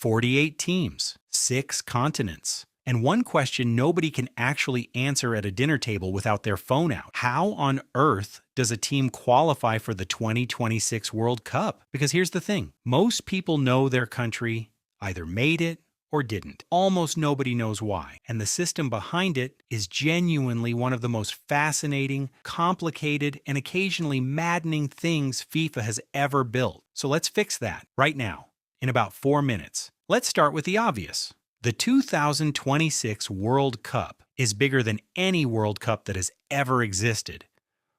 48 teams, 6 continents, and one question nobody can actually answer at a dinner table without their phone out. How on earth does a team qualify for the 2026 World Cup? Because here's the thing. Most people know their country either made it or didn't. Almost nobody knows why. And the system behind it is genuinely one of the most fascinating, complicated, and occasionally maddening things FIFA has ever built. So let's fix that right now, in about 4 minutes. Let's start with the obvious. The 2026 World Cup is bigger than any World Cup that has ever existed.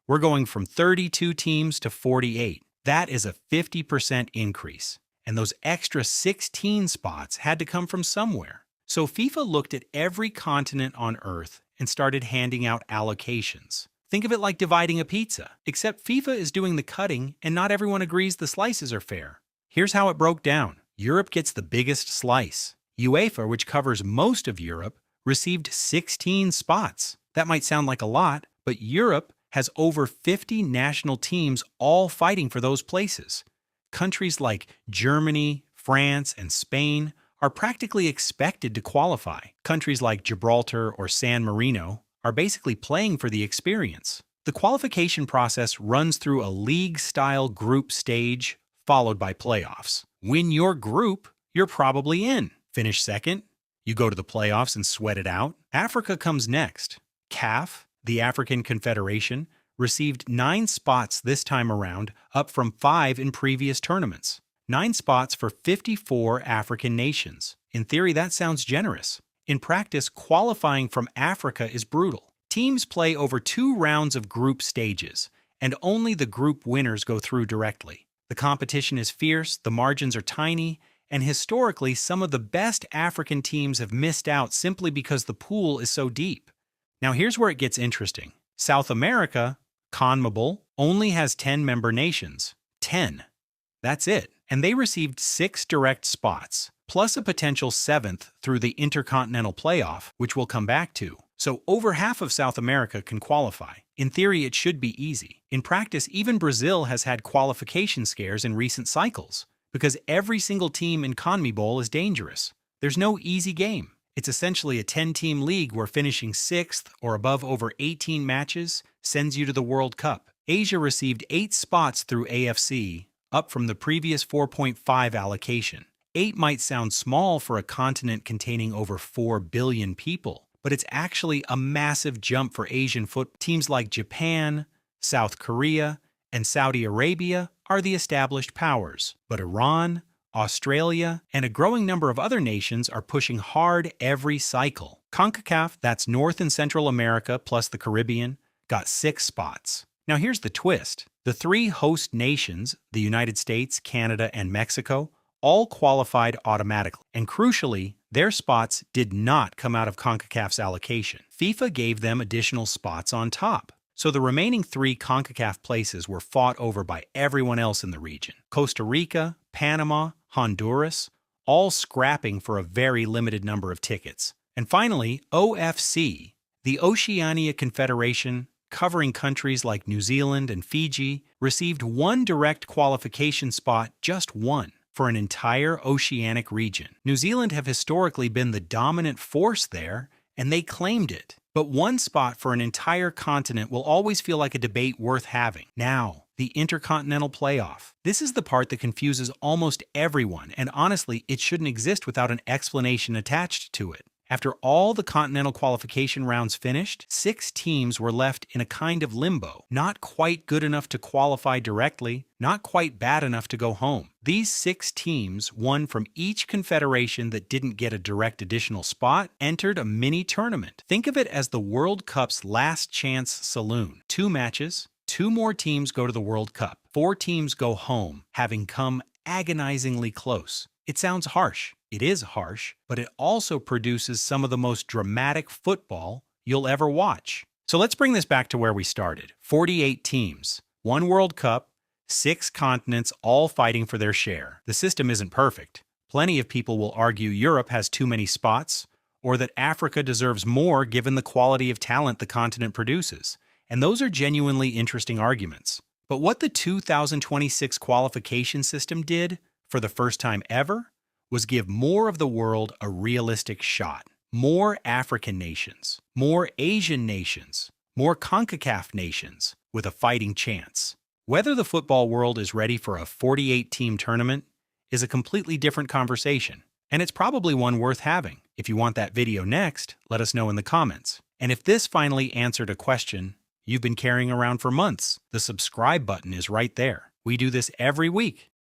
We're going from 32 teams to 48. That is a 50% increase. And those extra 16 spots had to come from somewhere. So FIFA looked at every continent on Earth and started handing out allocations. Think of it like dividing a pizza, except FIFA is doing the cutting and not everyone agrees the slices are fair. Here's how it broke down. Europe gets the biggest slice. UEFA, which covers most of Europe, received 16 spots. That might sound like a lot, but Europe has over 50 national teams all fighting for those places. Countries like Germany, France, and Spain are practically expected to qualify. Countries like Gibraltar or San Marino are basically playing for the experience. The qualification process runs through a league-style group stage, followed by playoffs. Win your group, you're probably in. Finish second, you go to the playoffs and sweat it out. Africa comes next. CAF, the African Confederation, received 9 spots this time around, up from 5 in previous tournaments. 9 spots for 54 African nations. In theory, that sounds generous. In practice, qualifying from Africa is brutal. Teams play over 2 rounds of group stages, and only the group winners go through directly. The competition is fierce, the margins are tiny, and historically, some of the best African teams have missed out simply because the pool is so deep. Now here's where it gets interesting. South America, CONMEBOL, only has 10 member nations. 10. That's it. And they received 6 direct spots, plus a potential 7th through the intercontinental playoff, which we'll come back to. So over half of South America can qualify. In theory, it should be easy. In practice, even Brazil has had qualification scares in recent cycles, because every single team in CONMEBOL is dangerous. There's no easy game. It's essentially a 10-team league where finishing 6th or above over 18 matches sends you to the World Cup. Asia received 8 spots through AFC, up from the previous 4.5 allocation. 8 might sound small for a continent containing over 4 billion people, but it's actually a massive jump for Asian football. Teams like Japan, South Korea, and Saudi Arabia are the established powers, but Iran, Australia, and a growing number of other nations are pushing hard every cycle. CONCACAF, that's North and Central America plus the Caribbean, got 6 spots. Now here's the twist. The 3 host nations, the United States, Canada, and Mexico, all qualified automatically. And crucially, their spots did not come out of CONCACAF's allocation. FIFA gave them additional spots on top. So the remaining 3 CONCACAF places were fought over by everyone else in the region. Costa Rica, Panama, Honduras, all scrapping for a very limited number of tickets. And finally, OFC, the Oceania Confederation, covering countries like New Zealand and Fiji, received 1 direct qualification spot, just 1, for an entire oceanic region. New Zealand have historically been the dominant force there, and they claimed it. But 1 spot for an entire continent will always feel like a debate worth having. Now, the intercontinental playoff. This is the part that confuses almost everyone, and honestly, it shouldn't exist without an explanation attached to it. After all the continental qualification rounds finished, 6 teams were left in a kind of limbo. Not quite good enough to qualify directly, not quite bad enough to go home. These 6 teams, one from each confederation that didn't get a direct additional spot, entered a mini-tournament. Think of it as the World Cup's last chance saloon. 2 matches, 2 more teams go to the World Cup. 4 teams go home, having come agonizingly close. It sounds harsh. It is harsh, but it also produces some of the most dramatic football you'll ever watch. So let's bring this back to where we started. 48 teams, 1 World Cup, 6 continents all fighting for their share. The system isn't perfect. Plenty of people will argue Europe has too many spots, or that Africa deserves more given the quality of talent the continent produces. And those are genuinely interesting arguments. But what the 2026 qualification system did, for the first time ever, was give more of the world a realistic shot. More African nations, more Asian nations, more CONCACAF nations with a fighting chance. Whether the football world is ready for a 48-team tournament is a completely different conversation, and it's probably one worth having. If you want that video next, let us know in the comments. And if this finally answered a question you've been carrying around for months, the subscribe button is right there. We do this every week,